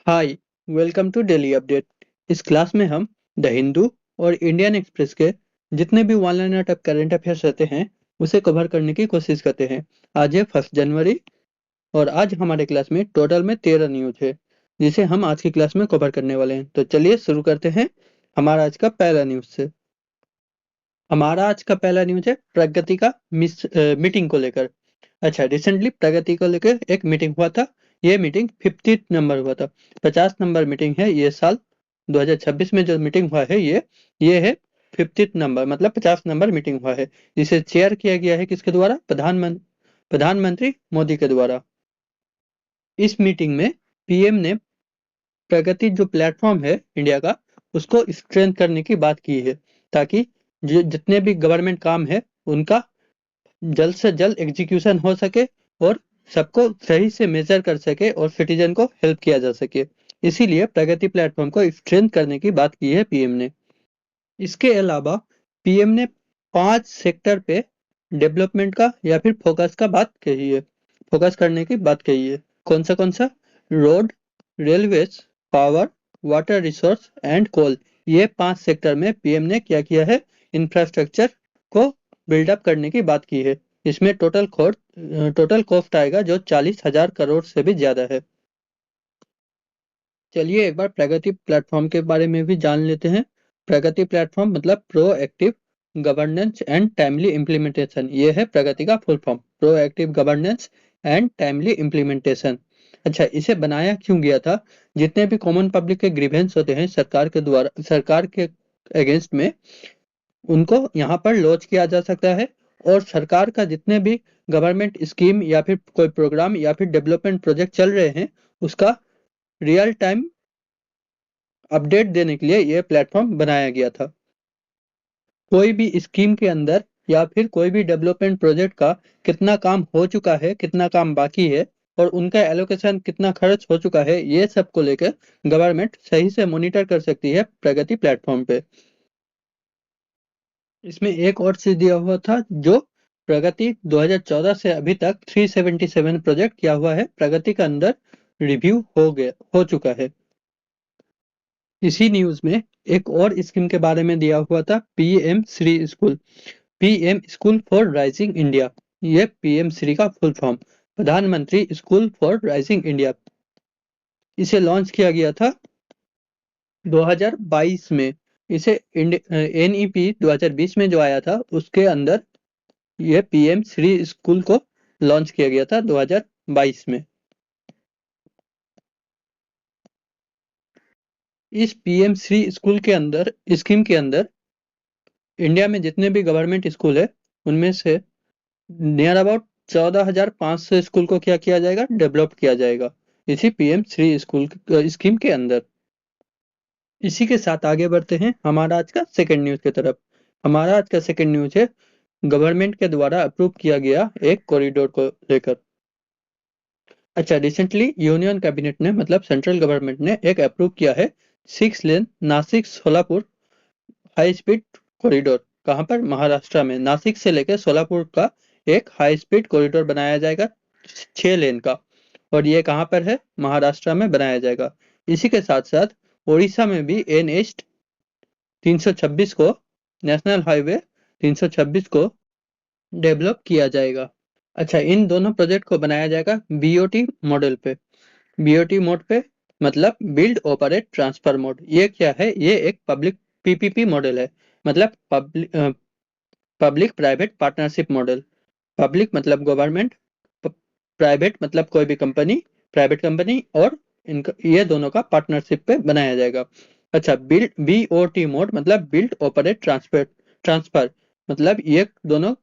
Hi, welcome to daily update. इस class में हम द हिंदू और इंडियन एक्सप्रेस के जितने भी 1 लाइनर ऑफ करंट अफेयर्स रहते हैं उसे कवर करने की कोशिश करते हैं। आज है 1 जनवरी और आज हमारे क्लास में टोटल में 13 न्यूज है जिसे हम आज की क्लास में कवर करने वाले हैं। तो चलिए शुरू करते हैं हमारा आज का पहला न्यूज से। हमारा आज का पहला न्यूज है प्रगति का मीटिंग को लेकर। अच्छा, रिसेंटली प्रगति को लेकर एक मीटिंग हुआ था। ये मीटिंग 50 नंबर हुआ था। 50 नंबर मीटिंग है ये साल 2026 में जो मीटिंग हुआ है ये है 50 नंबर, मतलब 50 नंबर मीटिंग हुआ है जिसे चेयर किया गया है किसके द्वारा? प्रधानमंत्री मोदी के द्वारा। इस मीटिंग में पीएम ने प्रगति जो प्लेटफॉर्म है इंडिया का उसको स्ट्रेंथ करने की बात की है, ताकि जितने भी गवर्नमेंट काम है उनका जल्द से जल्द एग्जीक्यूशन हो सके और सबको सही से मेजर कर सके और सिटीजन को हेल्प किया जा सके। इसीलिए प्रगति प्लेटफॉर्म को स्ट्रेंथ करने की बात की है पीएम ने। इसके अलावा पीएम ने 5 सेक्टर पे डेवलपमेंट का या फिर फोकस का बात कही है, फोकस करने की बात कही है। कौन सा? Road, railways, power, water resource and coal. ये 5 सेक्टर में पीएम ने क्या किया है? इंफ्रास्ट्रक्चर को बिल्डअप करने की बात की है। इसमें टोटल कॉस्ट आएगा जो 40,000 करोड़ से भी ज्यादा है। चलिए एक बार प्रगति प्लेटफॉर्म के बारे में भी जान लेते हैं। प्रगति प्लेटफॉर्म मतलब proactive governance and timely implementation. ये है प्रगति का full form, proactive governance and timely implementation. अच्छा, इसे बनाया क्यों गया था? जितने भी कॉमन पब्लिक के ग्रीवेंस होते हैं सरकार के अगेंस्ट में, उनको यहाँ पर लॉन्च किया जा सकता है। और सरकार का जितने भी गवर्नमेंट स्कीम या फिर कोई प्रोग्राम या फिर डेवलपमेंट प्रोजेक्ट चल रहे हैं उसका रियल टाइम अपडेट देने के लिए यह प्लेटफॉर्म बनाया गया था। कोई भी स्कीम के अंदर या फिर कोई भी डेवलपमेंट प्रोजेक्ट का कितना काम हो चुका है, कितना काम बाकी है और उनका एलोकेशन कितना खर्च हो चुका है, ये सब को लेकर गवर्नमेंट सही से मॉनिटर कर सकती है प्रगति प्लेटफॉर्म पे। इसमें एक और चीज दिया हुआ था जो प्रगति 2014 से अभी तक 377 प्रोजेक्ट किया हुआ है, प्रगति का अंदर रिव्यू हो चुका है। इसी न्यूज में एक और स्कीम के बारे में दिया हुआ था, PM Shri school. PM school for rising India. ये पीएम श्री का फुल फॉर्म, प्रधानमंत्री स्कूल फॉर राइजिंग इंडिया। इसे लॉन्च किया गया था 2022 में। इसे एनईपी 2020 में जो आया था उसके अंदर ये पीएम श्री स्कूल को लॉन्च किया गया था 2022 में। इस पीएम श्री स्कूल के अंदर, स्कीम के अंदर इंडिया में जितने भी गवर्नमेंट स्कूल है उनमें से नियर अबाउट 14,500 स्कूल को क्या किया जाएगा? डेवलप किया जाएगा इसी पीएम श्री स्कूल स्कीम के अंदर। इसी के साथ आगे बढ़ते हैं हमारा आज का सेकंड न्यूज की तरफ। हमारा आज का सेकंड न्यूज है गवर्नमेंट के द्वारा अप्रूव किया गया एक कॉरिडोर को लेकर। अच्छा, रिसेंटली यूनियन कैबिनेट ने मतलब सेंट्रल गवर्नमेंट ने एक अप्रूव किया है 6 lane Nashik Solapur high speed corridor. कहाँ पर? महाराष्ट्र में नासिक से लेकर सोलापुर का एक हाई स्पीड कॉरिडोर बनाया जाएगा 6 लेन का। और ये कहाँ पर है? महाराष्ट्र में बनाया जाएगा। इसी के साथ साथ उड़ीसा में भी NH 326 को, नेशनल हाईवे 326 को डेवलप किया जाएगा। अच्छा, इन दोनों प्रोजेक्ट को बनाया जाएगा बीओटी मॉडल पे। बीओटी मोड पे मतलब बिल्ड ऑपरेट ट्रांसफर मोड। ये क्या है? ये एक पब्लिक पीपीपी मॉडल है, मतलब public private partnership model. Public मतलब गवर्नमेंट, प्राइवेट मतलब कोई भी कंपनी, प्राइवेट कंपनी, और इनका ये दोनों का पार्टनरशिप पे बनाया जाएगा। अच्छा, बिल्ड बीओटी मोड मतलब बिल्ड ऑपरेट ट्रांसफर मतलब ये दोनों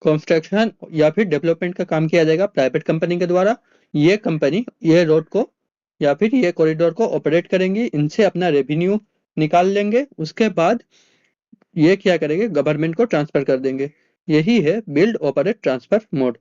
कंस्ट्रक्शन या फिर डेवलपमेंट का काम किया जाएगा प्राइवेट कंपनी के द्वारा। ये कंपनी ये रोड को या फिर ये कॉरिडोर को ऑपरेट करेंगी, इनसे अपना रेवेन्यू निकाल लेंगे, उसके बाद ये क्या करेंगे? गवर्नमेंट को ट्रांसफर कर देंगे। यही है बिल्ड ऑपरेट ट्रांसफर मोड।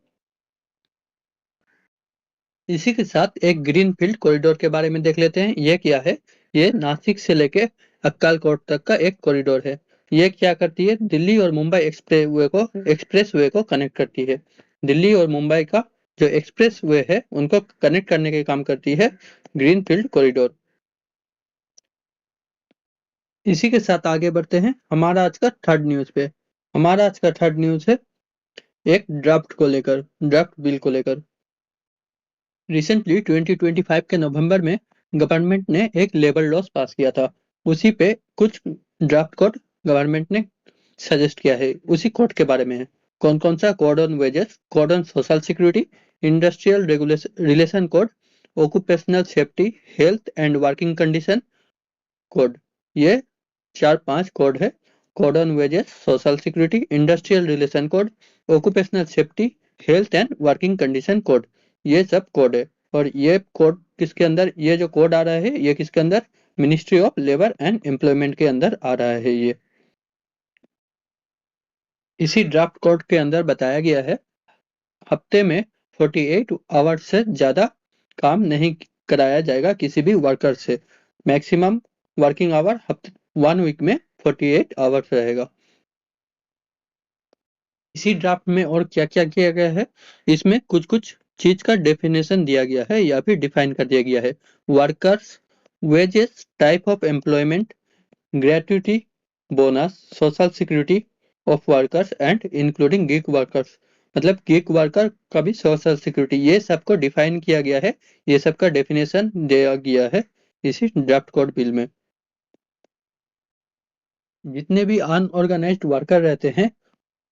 इसी के साथ एक ग्रीन फील्ड कॉरिडोर के बारे में देख लेते हैं। ये क्या है? ये नासिक से लेके अक्कलकोट तक का एक कॉरिडोर है। ये क्या करती है? दिल्ली और मुंबई एक्सप्रेस वे को कनेक्ट करती है। दिल्ली और मुंबई का जो एक्सप्रेस वे है उनको कनेक्ट करने के काम करती है ग्रीन फील्ड कॉरिडोर। इसी के साथ आगे बढ़ते हैं हमारा आज का थर्ड न्यूज पे। हमारा आज का थर्ड न्यूज है एक ड्राफ्ट बिल को लेकर। रिसेंटली 2025 के नवंबर में गवर्नमेंट ने एक लेबर लॉस पास किया था। उसी पे कुछ ड्राफ्ट कोड गवर्नमेंट ने सजेस्ट किया है, उसी कोड के बारे में है। कौन कौन सा? Code on wages, code on social security, industrial relation code, occupational safety, health and working condition code. ये 4-5 कोड है। Code on wages, social security, industrial relation code, occupational safety, health and working condition code, ये सब code है। और ये code किसके अंदर, ये जो कोड आ रहा है ये किसके अंदर? Ministry of labour and employment के अंदर आ रहा है ये। इसी ड्राफ्ट कोड के अंदर बताया गया है हफ्ते में 48 आवर्स से ज्यादा काम नहीं कराया जाएगा किसी भी वर्कर से। मैक्सिमम वर्किंग आवर हफ्ते 1 वीक में 48 आवर्स रहेगा। इसी ड्राफ्ट में और क्या क्या किया गया है, इसमें कुछ कुछ चीज का डेफिनेशन दिया गया है या फिर डिफाइन कर दिया गया है। Workers, wages, type of employment, gratuity, bonus, social security of workers and including gig workers. मतलब गिग वर्कर का भी सोशल सिक्योरिटी, ये सबको डिफाइन किया गया है। ये सब का डेफिनेशन दिया गया है इसी ड्राफ्ट कोड बिल में। जितने भी अनऑर्गेनाइज्ड वर्कर रहते हैं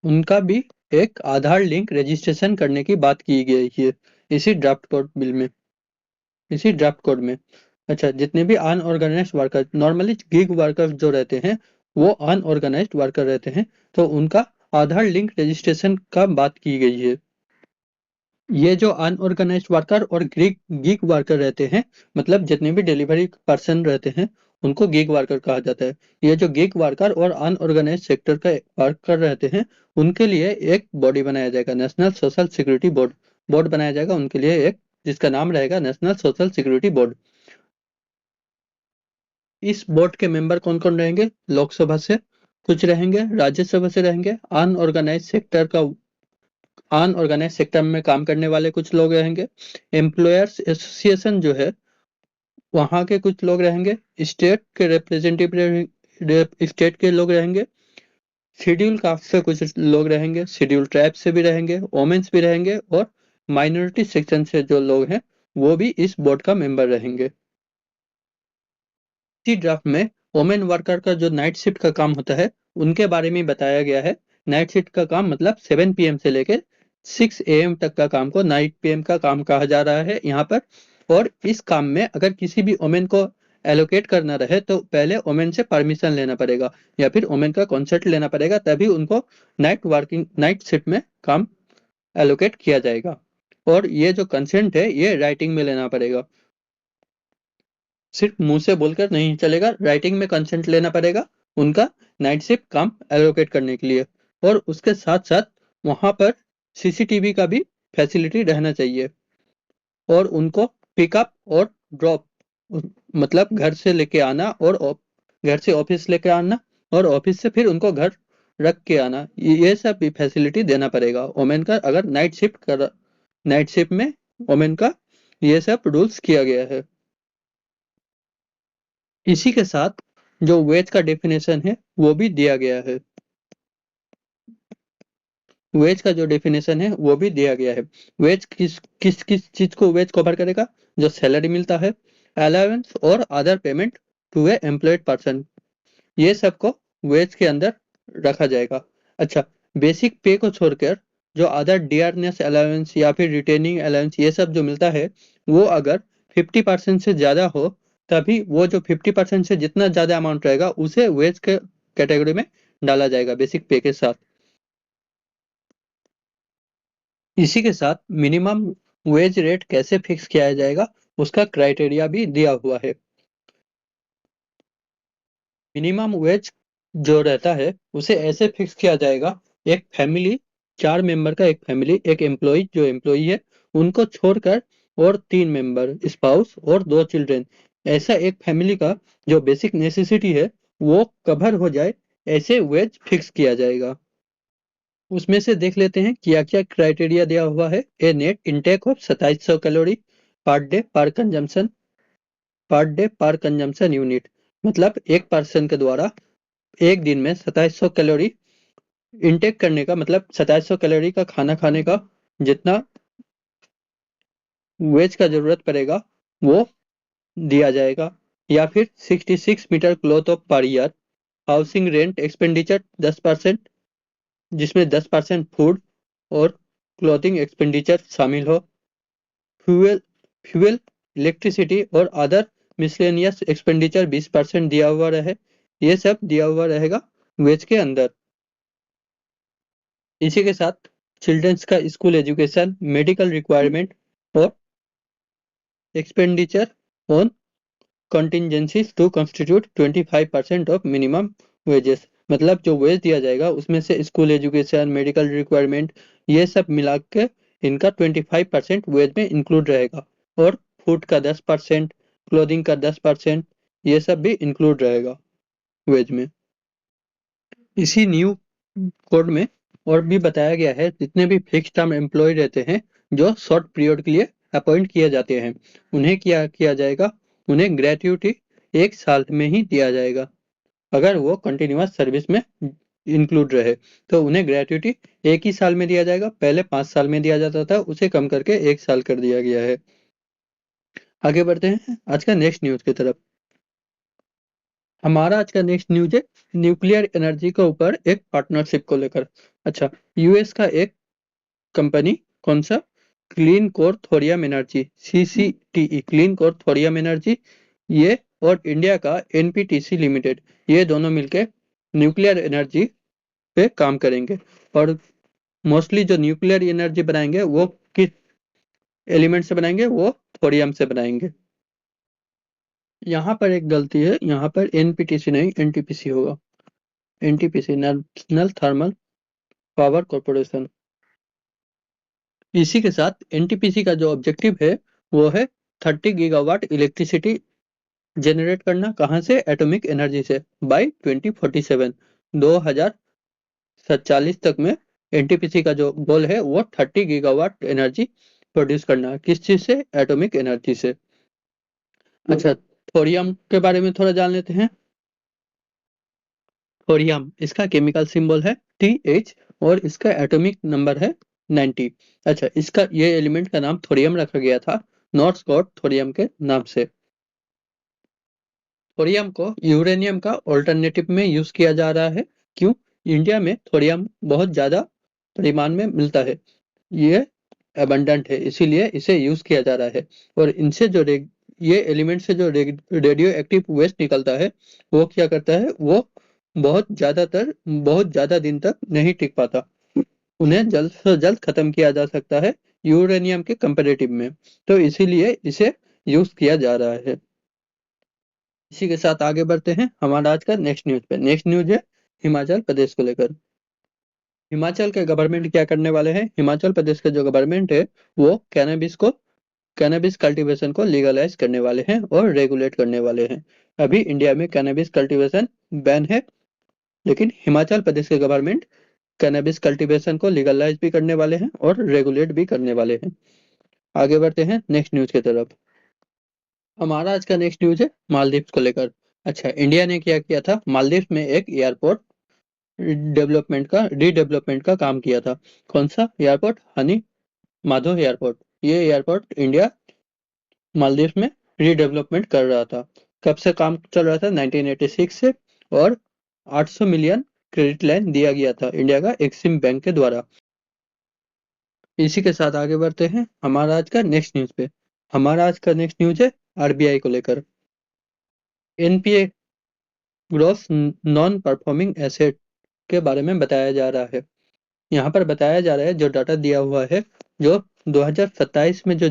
उनका भी एक आधार लिंक रजिस्ट्रेशन करने की बात की गई है इसी ड्राफ्ट कोड बिल में, इसी ड्राफ्ट कोड में। अच्छा, जितने भी unorganised worker, normally gig workers जो रहते हैं वो अनऑर्गेनाइज्ड वर्कर रहते हैं, तो उनका आधार लिंक रजिस्ट्रेशन का बात की गई है। ये जो अनऑर्गेनाइज्ड वर्कर और गिग वर्कर रहते हैं, मतलब जितने भी डिलीवरी पर्सन रहते हैं उनको गिग वर्कर कहा जाता है। ये जो गिग वर्कर और अनऑर्गेनाइज्ड सेक्टर का वर्कर रहते हैं उनके लिए एक बॉडी बनाया जाएगा, national social security board. Board बनाया जाएगा उनके लिए एक, जिसका नाम रहेगा नेशनल सोशल सिक्योरिटी बोर्ड। इस बोर्ड के मेंबर कौन कौन रहेंगे? लोकसभा से कुछ रहेंगे, राज्यसभा से रहेंगे, अनऑर्गेनाइज सेक्टर में काम करने वाले कुछ लोग रहेंगे, एम्प्लॉयर्स एसोसिएशन जो है वहां के कुछ लोग रहेंगे, स्टेट के रिप्रेजेंटेटिव स्टेट के लोग रहेंगे, शेड्यूल कास्ट से कुछ लोग रहेंगे, शेड्यूल ट्राइब से भी रहेंगे, वोमेन्स भी रहेंगे, और माइनॉरिटी सेक्शन से जो लोग हैं वो भी इस बोर्ड का मेंबर रहेंगे। इसी ड्राफ्ट में वोमेन वर्कर का जो नाइट शिफ्ट का काम होता है उनके बारे में बताया गया है। नाइट शिफ्ट का काम मतलब 7 PM से लेकर 6 AM तक का काम को नाइट PM का काम कहा जा रहा है यहाँ पर। और इस काम में अगर किसी भी वोमेन को एलोकेट करना रहे तो पहले वोमेन से परमिशन लेना पड़ेगा या फिर वोमेन का कॉन्सेंट लेना पड़ेगा, तभी उनको नाइट शिफ्ट में काम एलोकेट किया जाएगा। और ये जो कंसेंट है ये राइटिंग में लेना पड़ेगा, सिर्फ मुंह से बोलकर नहीं चलेगा, राइटिंग में कंसेंट लेना पड़ेगा उनका नाइट शिफ्ट काम एलोकेट करने के लिए। और उसके साथ साथ वहां पर CCTV का भी फैसिलिटी रहना चाहिए। और उनको पिकअप और ड्रॉप, मतलब घर से लेके आना और घर से ऑफिस लेके आना और ऑफिस से फिर उनको घर रख के आना, ये सब भी फैसिलिटी देना पड़ेगा वोमेन का अगर नाइट शिफ्ट में वोमेन का, ये सब रूल्स किया गया है। इसी के साथ जो वेज का डेफिनेशन है वो भी दिया गया है। वेज का जो डेफिनेशन है वो भी दिया गया है। वेज किस किस किस चीज को वेज कवर करेगा? जो सैलरी मिलता है, अलाउंस और other payment to a employed person, ये सबको वेज के अंदर रखा जाएगा। अच्छा, बेसिक पे को छोड़कर जो अदर डियरनेस अलाउंस या फिर रिटेनिंग अलाउंस ये सब जो मिलता है वो अगर 50% से ज्यादा हो तभी वो जो 50% से जितना ज्यादा अमाउंट रहेगा उसे वेज के कैटेगरी में डाला जाएगा बेसिक पे के साथ। इसी के साथ मिनिमम वेज रेट कैसे फिक्स किया जाएगा उसका क्राइटेरिया भी दिया हुआ है। मिनिमम वेज जो रहता है उसे ऐसे फिक्स किया जाएगा, एक फैमिली, 4 मेंबर का एक फैमिली, एक एम्प्लॉय जो एम्प्लॉय है उनको छोड़कर, और 3 मेंबर स्पाउस और 2 चिल्ड्रेन, ऐसा एक फैमिली का जो बेसिक नेसेसिटी है वो कवर हो जाए, ऐसे वेज फिक्स किया जाएगा। उसमें से देख लेते हैं क्या क्या क्राइटेरिया दिया हुआ है। A net intake of 2700 calorie per day per consumption unit, मतलब एक पर्सन के द्वारा एक दिन में 2700 कैलोरी इनटेक करने का, मतलब 2700 कैलोरी का खाना खाने का जितना वेज का जरूरत पड़ेगा वो दिया जाएगा। या फिर 66 metre cloth of per year, housing rent expenditure 10%, जिसमें 10% फूड और क्लॉथिंग एक्सपेंडिचर शामिल हो। फ्यूल फ्यूल इलेक्ट्रिसिटी और अदर मिसलेनियस एक्सपेंडिचर 20% दिया हुआ रहे। ये सब दिया हुआ रहेगा वेज के अंदर। इसी के साथ चिल्ड्रंस का स्कूल एजुकेशन, मेडिकल रिक्वायरमेंट और expenditure on contingencies to constitute 25% of minimum wages, मतलब जो वेज दिया जाएगा उसमें से स्कूल एजुकेशन, मेडिकल रिक्वायरमेंट, ये सब मिला के इनका 25% वेज में इंक्लूड रहेगा। और फूड का 10%, क्लोथिंग का 10%, ये सब भी इंक्लूड रहेगा वेज में। इसी न्यू कोड में और भी बताया गया है जितने भी फिक्स टर्म एम्प्लॉय रहते हैं जो शॉर्ट पीरियड के लिए अपॉइंट किए जाते हैं, उन्हें क्या किया जाएगा, उन्हें ग्रेट्युटी 1 साल में ही दिया जाएगा। अगर वो कंटिन्यूअस सर्विस में इंक्लूड रहे तो उन्हें ग्रेट्युटी 1 ही साल में दिया जाएगा। पहले 5 साल में दिया जाता था, उसे कम करके 1 साल कर दिया गया है। आगे बढ़ते हैं आज का नेक्स्ट न्यूज की तरफ। हमारा आज का नेक्स्ट न्यूज है न्यूक्लियर एनर्जी के ऊपर एक पार्टनरशिप को लेकर। अच्छा, यूएस का एक कंपनी, कौन सा, clean core thorium energy, CCTE, clean core thorium energy, ये और इंडिया का NPTC लिमिटेड, ये दोनों मिलके न्यूक्लियर एनर्जी पे काम करेंगे। और मोस्टली जो न्यूक्लियर एनर्जी बनाएंगे वो किस एलिमेंट से बनाएंगे, वो थोरियम से बनाएंगे। यहाँ पर एक गलती है, यहाँ पर NPTC नहीं NTPC होगा। NTPC, national thermal power corporation. इसी के साथ NTPC का जो ऑब्जेक्टिव है वो है 30 गीगावाट इलेक्ट्रिसिटी जनरेट करना, कहाँ से, एटॉमिक एनर्जी से, बाय 2047, 2047 तक में NTPC का जो गोल है वो 30 गीगावाट एनर्जी प्रोड्यूस करना, किस चीज से, एटॉमिक एनर्जी से। अच्छा, थोरियम के बारे में थोड़ा जान लेते हैं। थोरियम, इसका केमिकल सिंबल है TH और इसका एटॉमिक नंबर है 90। अच्छा, इसका ये एलिमेंट का नाम थोरियम रखा गया था नॉर्थ गॉड थोरियम के नाम से। थोरियम को यूरेनियम का ऑल्टरनेटिव में यूज किया जा रहा है। क्यों? इंडिया में थोरियम बहुत ज्यादा परिमाण में मिलता है, ये अबंडेंट है, इसीलिए इसे यूज किया जा रहा है। और इनसे जो ये एलिमेंट से जो रेडियो एक्टिव वेस्ट निकलता है वो क्या करता है, वो बहुत ज्यादा दिन तक नहीं टिक पाता, उन्हें जल्द से जल्द खत्म किया जा सकता है यूरेनियम के कंपैरेटिव में, तो इसीलिए इसे यूज किया जा रहा है। इसी के साथ आगे बढ़ते हैं हमारा आज का नेक्स्ट न्यूज पे। नेक्स्ट न्यूज है हिमाचल प्रदेश को लेकर। हिमाचल के गवर्नमेंट क्या करने वाले हैं, हिमाचल प्रदेश के जो गवर्नमेंट है वो कैनबिस कल्टीवेशन को लीगलाइज करने वाले हैं और रेगुलेट करने वाले हैं। अभी इंडिया में कैनबिस कल्टीवेशन बैन है, लेकिन हिमाचल प्रदेश के गवर्नमेंट कैनबिस कल्टीवेशन को लीगलाइज भी करने वाले हैं और रेगुलेट भी करने वाले हैं। आगे बढ़ते हैं नेक्स्ट न्यूज की तरफ। हमारा आज का नेक्स्ट न्यूज है मालदीव्स को लेकर। अच्छा, इंडिया ने क्या किया था, मालदीव्स में एक एयरपोर्ट रीडेवलपमेंट का काम किया था। कौन सा एयरपोर्ट, हनी माधव एयरपोर्ट। ये एयरपोर्ट इंडिया मालदीव में रीडेवलपमेंट कर रहा था। कब से काम चल रहा था, 1986 से। और 800 मिलियन क्रेडिट लाइन दिया गया था इंडिया का एक्सिम बैंक के द्वारा। इसी के साथ आगे बढ़ते हैं हमारा आज का नेक्स्ट न्यूज पे। हमारा आज का नेक्स्ट न्यूज है RBI को लेकर। NPA, gross non performing asset के बारे में बताया जा रहा है। यहाँ पर बताया जा रहा है जो डाटा दिया हुआ है, जो 2027 में जो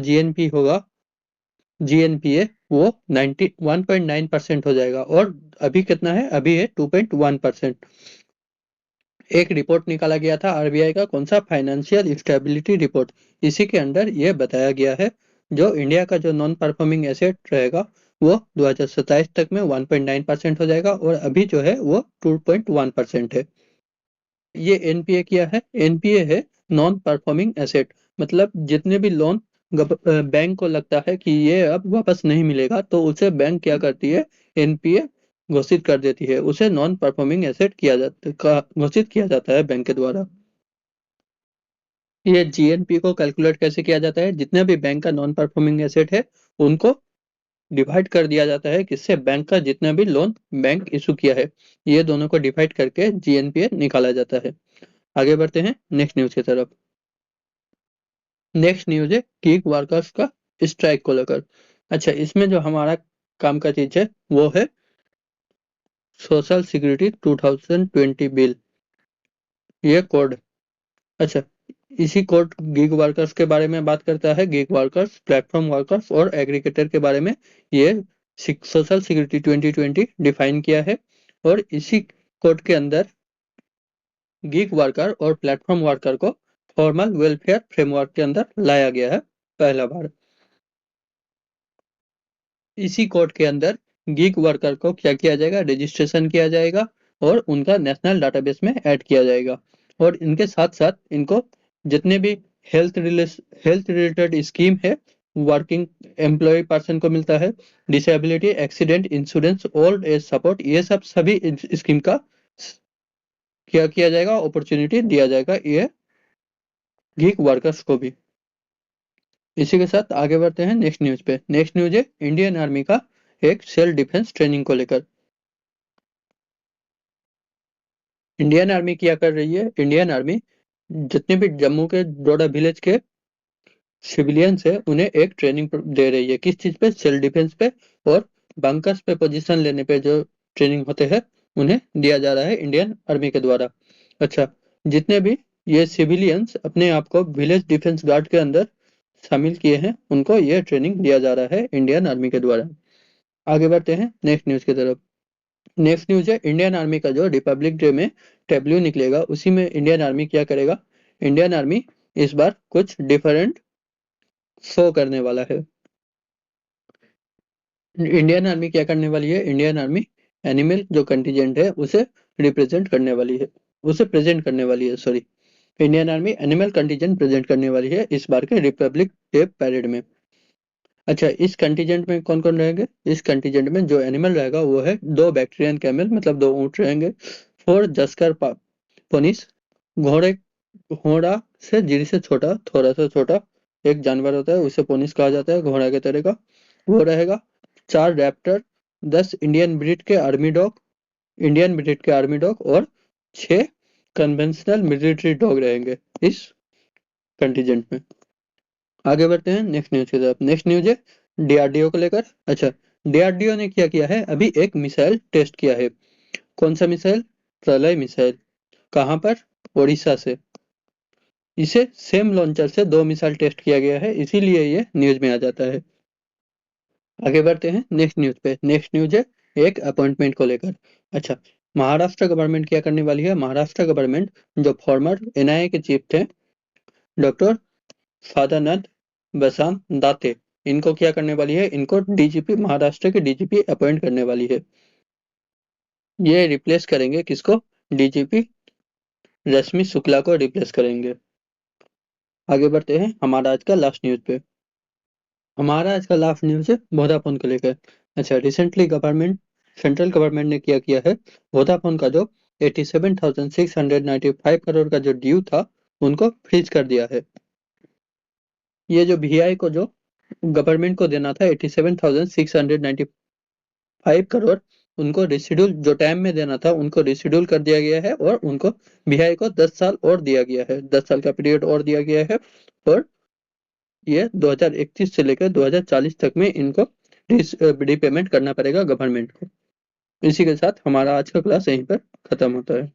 GNPA वो 1.9% हो जाएगा। और अभी कितना है, अभी है 2.1%। एक रिपोर्ट निकाला गया था RBI का, कौन सा, फाइनेंशियल स्टेबिलिटी रिपोर्ट। इसी के अंदर ये बताया गया है जो इंडिया का जो नॉन परफॉर्मिंग एसेट रहेगा वो 2027 तक में 1.9% हो जाएगा और अभी जो है वो 2.1% है। ये एनपीए क्या है? एनपीए है नॉन परफॉर्मिंग एसेट। मतलब जितने भी लोन बैंक को लगता है कि ये अब वापस नहीं मिलेगा, तो उसे बैंक क्या करती है? एनपीए घोषित कर देती है, उसे नॉन परफॉर्मिंग एसेट घोषित किया जाता है बैंक के द्वारा। ये जीएनपी को कैलकुलेट कैसे किया जाता है? जितने भी बैंक का नॉन परफॉर्मिंग एसेट है उनको डिवाइड कर दिया जाता है, किससे? बैंक का जितना भी लोन बैंक इशू किया है, ये दोनों को डिवाइड करके जीएनपीए निकाला जाता है। आगे बढ़ते हैं नेक्स्ट न्यूज की तरफ। नेक्स्ट न्यूज है गिग वर्कर्स का स्ट्राइक को लेकर। अच्छा, इसमें जो हमारा काम का चीज है वो है सोशल सिक्योरिटी 2020 बिल, ये कोड। अच्छा, इसी कोड गिग वर्कर्स के बारे में बात करता है। गिग वर्कर्स, प्लेटफॉर्म वर्कर्स और एग्रीगेटर के बारे में ये सोशल सिक्योरिटी 2020 डिफाइन किया है। और इसी कोड के अंदर गिग वर्कर और प्लेटफॉर्म वर्कर को फॉर्मल वेलफेयर फ्रेमवर्क के अंदर लाया गया है पहला बार। इसी कोड के अंदर गिग वर्कर को क्या किया जाएगा? रजिस्ट्रेशन किया जाएगा और उनका नेशनल डाटाबेस में ऐड किया जाएगा। और इनके साथ साथ इनको जितने भी हेल्थ रिलेटेड स्कीम है वर्किंग एम्प्लॉय पर्सन को मिलता है, disability, accident insurance, old age support, ये सब सभी स्कीम का क्या किया जाएगा? अपॉर्चुनिटी दिया जाएगा ये गिग वर्कर्स को भी। इसी के साथ आगे बढ़ते हैं नेक्स्ट न्यूज पे। नेक्स्ट न्यूज है इंडियन आर्मी का एक सेल्फ डिफेंस ट्रेनिंग को लेकर। इंडियन आर्मी क्या कर रही है? इंडियन आर्मी जितने भी जम्मू के डोडा विलेज के सिविलियंस है उन्हें एक ट्रेनिंग दे रही है। किस चीज पे? सेल्फ डिफेंस पे और बंकर्स पे पोजीशन लेने पे जो ट्रेनिंग होते हैं उन्हें दिया जा रहा है इंडियन आर्मी के द्वारा। अच्छा, जितने भी ये सिविलियंस अपने आप को विलेज डिफेंस गार्ड के अंदर शामिल किए हैं उनको ये ट्रेनिंग दिया जा रहा है इंडियन आर्मी के द्वारा। आगे बढ़ते हैं नेक्स्ट न्यूज की तरफ। नेक्स्ट न्यूज है इंडियन आर्मी का जो रिपब्लिक डे में टैब्ल्यू निकलेगा उसी में इंडियन आर्मी क्या करेगा? इंडियन आर्मी इस बार कुछ डिफरेंट शो करने वाला है। इंडियन आर्मी क्या करने वाली है? इंडियन आर्मी एनिमल जो कंटीजेंट है उसे रिप्रेजेंट करने वाली है, उसे प्रेजेंट करने वाली है, sorry. Indian army animal contingent present करने वाली है इस बार के रिपब्लिक डे पैरेड में। अच्छा, इस कंटीजेंट में कौन कौन रहेंगे? इस कंटीजेंट में जो एनिमल रहेगा वो है 2 बैक्टीरियन कैमल, मतलब 2 ऊंट रहेंगे, 4 जस्कर पोनिस, घोड़े, घोड़ा से जीरी से छोटा, थोड़ा सा छोटा एक जानवर होता है उसे पोनिस कहा जाता है, घोड़ा के तरह का वो रहेगा, 4 रैप्टर, 10 इंडियन ब्रीड के आर्मी डॉग और 6 कन्वेंशनल मिलिट्री डॉग रहेंगे इस कंटीजेंट में। आगे बढ़ते हैं नेक्स्ट न्यूज की तरफ। नेक्स्ट न्यूज है डीआरडीओ को लेकर। अच्छा, डीआरडीओ ने क्या किया है? अभी एक मिसाइल टेस्ट किया है। कौन सा मिसाइल? प्रलय मिसाइल। कहां पर? ओडिशा से। इसे सेम लॉन्चर से 2 मिसाइल टेस्ट किया गया है, इसीलिए ये न्यूज में आ जाता है। आगे बढ़ते हैं नेक्स्ट न्यूज पे। नेक्स्ट न्यूज है एक अपॉइंटमेंट को लेकर। अच्छा, महाराष्ट्र गवर्नमेंट क्या करने वाली है? महाराष्ट्र गवर्नमेंट जो फॉर्मर एनआईए के चीफ थे डॉक्टर सादानंद बसाम दाते, इनको क्या करने वाली है? इनको डीजीपी, महाराष्ट्र के डीजीपी अपॉइंट करने वाली है। ये रिप्लेस करेंगे किसको? डीजीपी रश्मि शुक्ला को रिप्लेस करेंगे। आगे बढ़ते हैं हमारा आज का लास्ट न्यूज पे। हमारा आज का लास्ट न्यूज है वोडाफोन को लेकर। अच्छा, रिसेंटली सेंट्रल गवर्नमेंट ने क्या किया है? वोडाफोन का जो 87,695 करोड़ का जो ड्यू था उनको फ्रीज कर दिया है। ये जो वीआई को जो गवर्नमेंट को देना था 87,695 करोड़, उनको रिशिड्यूल जो टाइम में देना था उनको रिशिड्यूल कर दिया गया है और उनको वीआई को 10 साल और दिया गया है, 10 साल का पीरियड और दिया गया है। और ये 2031 से लेकर 2040 तक में इनको रिपेमेंट करना पड़ेगा गवर्नमेंट को। इसी के साथ हमारा आज का क्लास यहीं पर खत्म होता है।